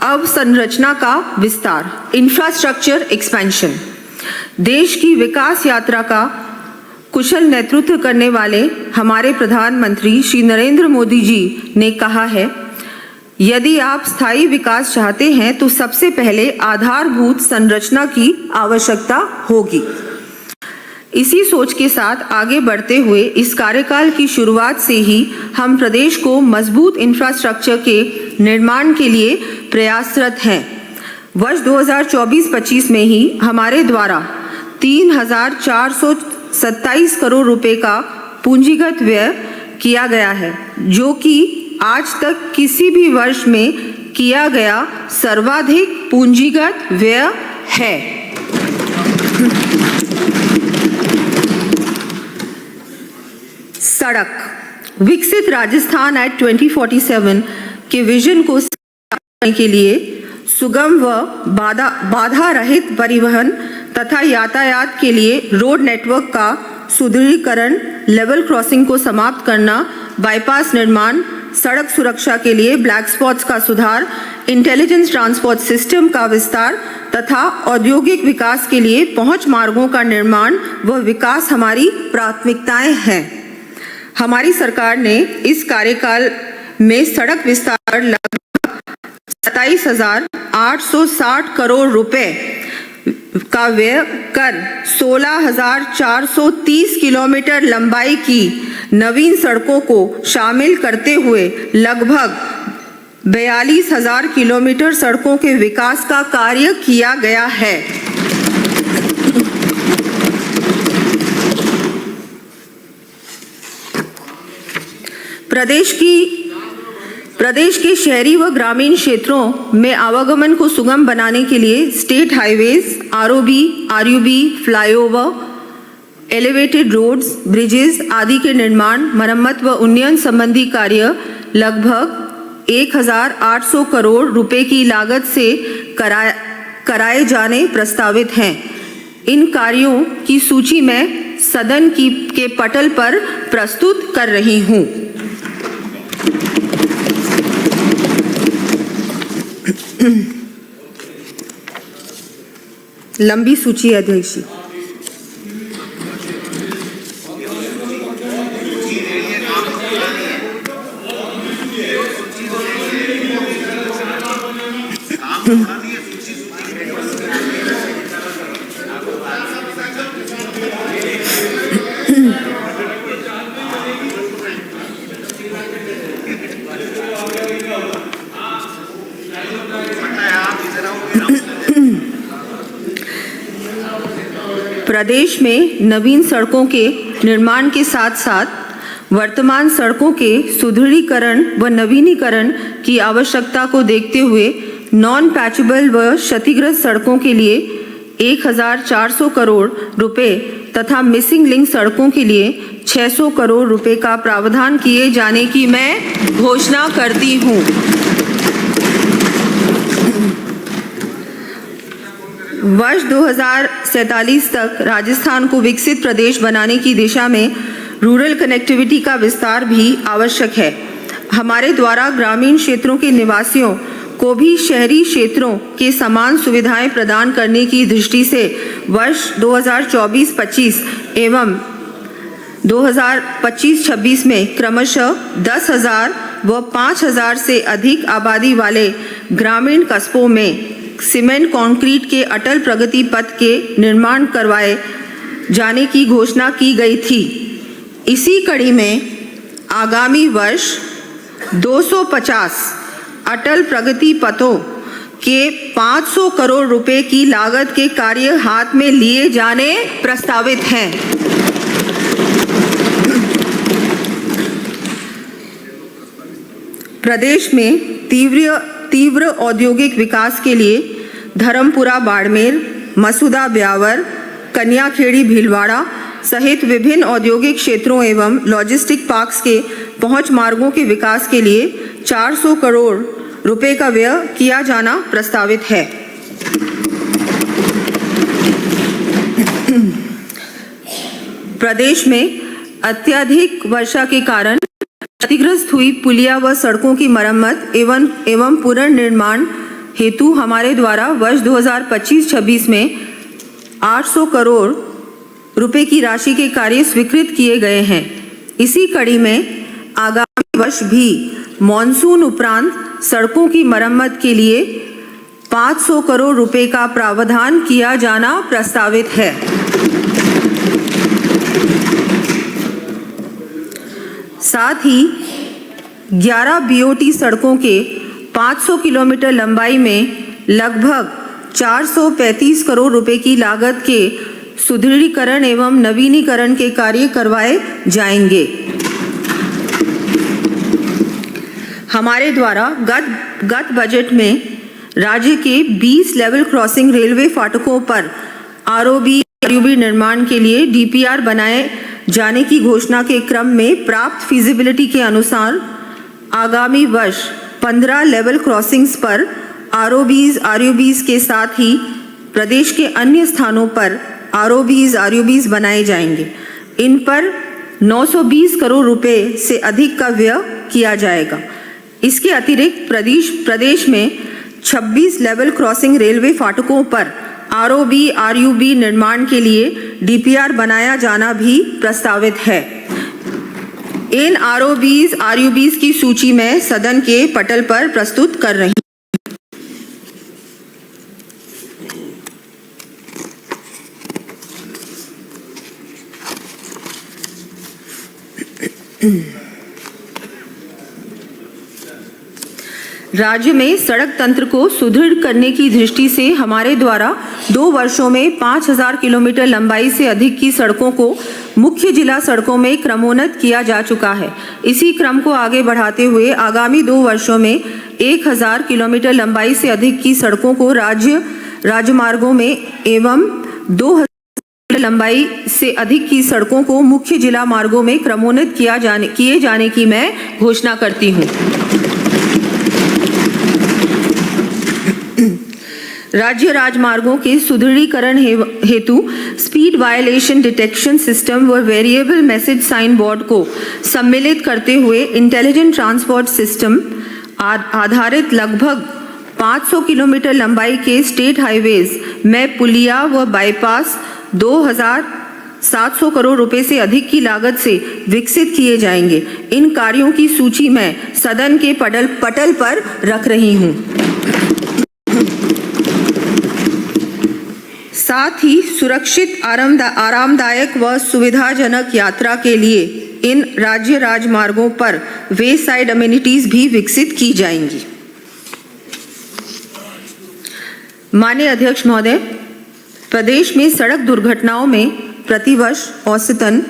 अवसंरचना का विस्तार, इंफ्रास्ट्रक्चर एक्सपेंशन। देश की विकास यात्रा का कुशल नेतृत्व करने वाले हमारे प्रधानमंत्री श्री नरेंद्र मोदी जी ने कहा है, यदि आप स्थायी विकास चाहते हैं तो सबसे पहले आधारभूत संरचना की आवश्यकता होगी। इसी सोच के साथ आगे बढ़ते हुए इस कार्यकाल की शुरुआत से ही हम प्रदेश को मजबूत इंफ्रास्ट्रक्चर के निर्माण के लिए प्रयासरत हैं। वर्ष 2024-25 में ही हमारे द्वारा 3,427 करोड़ रुपए का पूंजीगत व्यय किया गया है, जो कि आज तक किसी भी वर्ष में किया गया सर्वाधिक पूंजीगत व्यय है। सड़क, विकसित राजस्थान एट 2047 के विजन को करने के लिए सुगम व बाधा रहित परिवहन तथा यातायात के लिए रोड नेटवर्क का सुदृढ़ीकरण, लेवल क्रॉसिंग को समाप्त करना, बाईपास निर्माण, सड़क सुरक्षा के लिए ब्लैक स्पॉट्स का सुधार, इंटेलिजेंस ट्रांसपोर्ट सिस्टम का विस्तार तथा औद्योगिक विकास के लिए पहुंच मार्गों का निर्माण व विकास हमारी प्राथमिकताएं हैं। हमारी सरकार ने इस कार्यकाल में सड़क विस्तार लगभग 27,860 करोड़ रुपए का व्यय कर 16,430 किलोमीटर लंबाई की नवीन सड़कों को शामिल करते हुए लगभग 42,000 किलोमीटर सड़कों के विकास का कार्य किया गया है। प्रदेश के शहरी व ग्रामीण क्षेत्रों में आवागमन को सुगम बनाने के लिए state highways, ROB, RUB, flyover, elevated roads, bridges आदि के निर्माण, मरम्मत व उन्नयन संबंधी कार्य लगभग 1,800 करोड़ रुपए की लागत से कराए जाने प्रस्तावित हैं। इन कार्यों की सूची मैं सदन के पटल पर प्रस्तुत कर रही हूँ। लंबी सूची है अध्यक्ष जी। प्रदेश में नवीन सड़कों के निर्माण के साथ साथ वर्तमान सड़कों के सुदृढ़ीकरण व नवीनीकरण की आवश्यकता को देखते हुए नॉन पैचेबल व क्षतिग्रस्त सड़कों के लिए 1,400 करोड़ रुपए तथा मिसिंग लिंक सड़कों के लिए 600 करोड़ रुपए का प्रावधान किए जाने की मैं घोषणा करती हूँ। वर्ष 2047 तक राजस्थान को विकसित प्रदेश बनाने की दिशा में रूरल कनेक्टिविटी का विस्तार भी आवश्यक है। हमारे द्वारा ग्रामीण क्षेत्रों के निवासियों को भी शहरी क्षेत्रों के समान सुविधाएं प्रदान करने की दृष्टि से वर्ष 2024-25 एवं 2025-26 में क्रमशः 10,000 व 5,000 से अधिक आबादी वाले ग्रामीण कस्बों में सीमेंट कंक्रीट के अटल प्रगति पथ के निर्माण करवाए जाने की घोषणा की गई थी। इसी कड़ी में आगामी वर्ष 250 अटल प्रगति पथों के 500 करोड़ रुपए की लागत के कार्य हाथ में लिए जाने प्रस्तावित हैं। प्रदेश में तीव्र औद्योगिक विकास के लिए धर्मपुरा बाड़मेर, मसूदा ब्यावर, कन्याखेड़ी भीलवाड़ा सहित विभिन्न औद्योगिक क्षेत्रों एवं लॉजिस्टिक पार्क्स के पहुंच मार्गों के विकास के लिए 400 करोड़ रुपए का व्यय किया जाना प्रस्तावित है। प्रदेश में अत्यधिक वर्षा के कारण क्षतिग्रस्त हुई पुलिया व सड़कों की मरम्मत एवं पुनर्निर्माण हेतु हमारे द्वारा वर्ष 2025-26 में 800 करोड़ रुपए की राशि के कार्य स्वीकृत किए गए हैं। इसी कड़ी में आगामी वर्ष भी मॉनसून उपरांत सड़कों की मरम्मत के लिए 500 करोड़ रुपए का प्रावधान किया जाना प्रस्तावित है। साथ ही 11 बीओटी सड़कों के 500 किलोमीटर लंबाई में लगभग 435 करोड़ रुपए की लागत के सुदृढ़ीकरण एवं नवीनीकरण के कार्य करवाए जाएंगे। हमारे द्वारा गत बजट में राज्य के 20 लेवल क्रॉसिंग रेलवे फाटकों पर आरओबी निर्माण के लिए डीपीआर बनाए जाने की घोषणा के क्रम में प्राप्त फिजिबिलिटी के अनुसार आगामी वर्ष 15 लेवल क्रॉसिंग्स पर आरओबीज के साथ ही प्रदेश के अन्य स्थानों पर आरओबीज बनाए जाएंगे। इन पर 920 करोड़ रुपए से अधिक का व्यय किया जाएगा। इसके अतिरिक्त प्रदेश में 26 लेवल क्रॉसिंग रेलवे फाटकों पर आरओबी निर्माण के लिए डीपीआर बनाया जाना भी प्रस्तावित है। इन आरओबीज की सूची मैं सदन के पटल पर प्रस्तुत कर रही राज्य में सड़क तंत्र को सुदृढ़ करने की दृष्टि से हमारे द्वारा 2 वर्षों में 5000 किलोमीटर लंबाई से अधिक की सड़कों को मुख्य जिला सड़कों में क्रमोन्नत किया जा चुका है। इसी क्रम को आगे बढ़ाते हुए आगामी 2 वर्षों में 1000 किलोमीटर लंबाई से अधिक की सड़कों को राज्य राजमार्गों में एवं 2000 लंबाई से अधिक की सड़कों को मुख्य जिला मार्गों में क्रमोन्नत किए जाने की मैं घोषणा करती हूँ। राज्य राजमार्गों के सुदृढ़ीकरण हेतु स्पीड वायलेशन डिटेक्शन सिस्टम व वेरिएबल मैसेज साइन बोर्ड को सम्मिलित करते हुए इंटेलिजेंट ट्रांसपोर्ट सिस्टम आधारित लगभग 500 किलोमीटर लंबाई के स्टेट हाईवेज में पुलिया व बाईपास 2700 करोड़ रुपए से अधिक की लागत से विकसित किए जाएंगे। इन कार्यों की सूची मैं सदन के पटल पर रख रही हूँ। साथ ही सुरक्षित आरामदायक व सुविधाजनक यात्रा के लिए इन राज्य राजमार्गों पर वे साइड अमेनिटीज भी विकसित की जाएंगी। माननीय अध्यक्ष महोदय, प्रदेश में सड़क दुर्घटनाओं में प्रतिवर्ष औसतन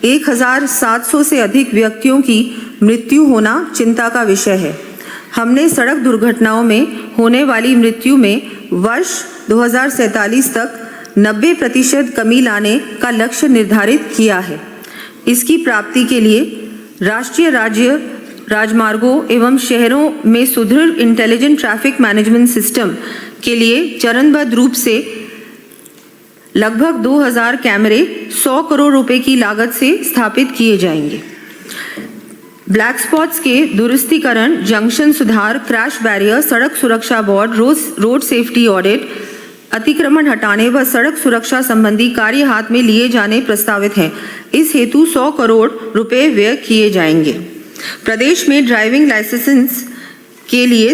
1700 से अधिक व्यक्तियों की मृत्यु होना चिंता का विषय है। हमने सड़क दुर्घटनाओं में होने वाली मृत्यु में वर्ष 2047 तक 90% कमी लाने का लक्ष्य निर्धारित किया है। इसकी प्राप्ति के लिए राष्ट्रीय राज्य राजमार्गों एवं शहरों में सुदृढ़ इंटेलिजेंट ट्रैफिक मैनेजमेंट सिस्टम के लिए चरणबद्ध रूप से लगभग 2000 कैमरे 100 करोड़ रुपए की लागत से स्थापित किए जाएंगे। ब्लैक स्पॉट्स के दुरुस्तीकरण, जंक्शन सुधार, क्रैश बैरियर, सड़क सुरक्षा बोर्ड, रोड सेफ्टी ऑडिट, अतिक्रमण हटाने व सड़क सुरक्षा संबंधी कार्य हाथ में लिए जाने प्रस्तावित हैं। इस हेतु 100 करोड़ रुपए व्यय किए जाएंगे। प्रदेश में ड्राइविंग लाइसेंस के लिए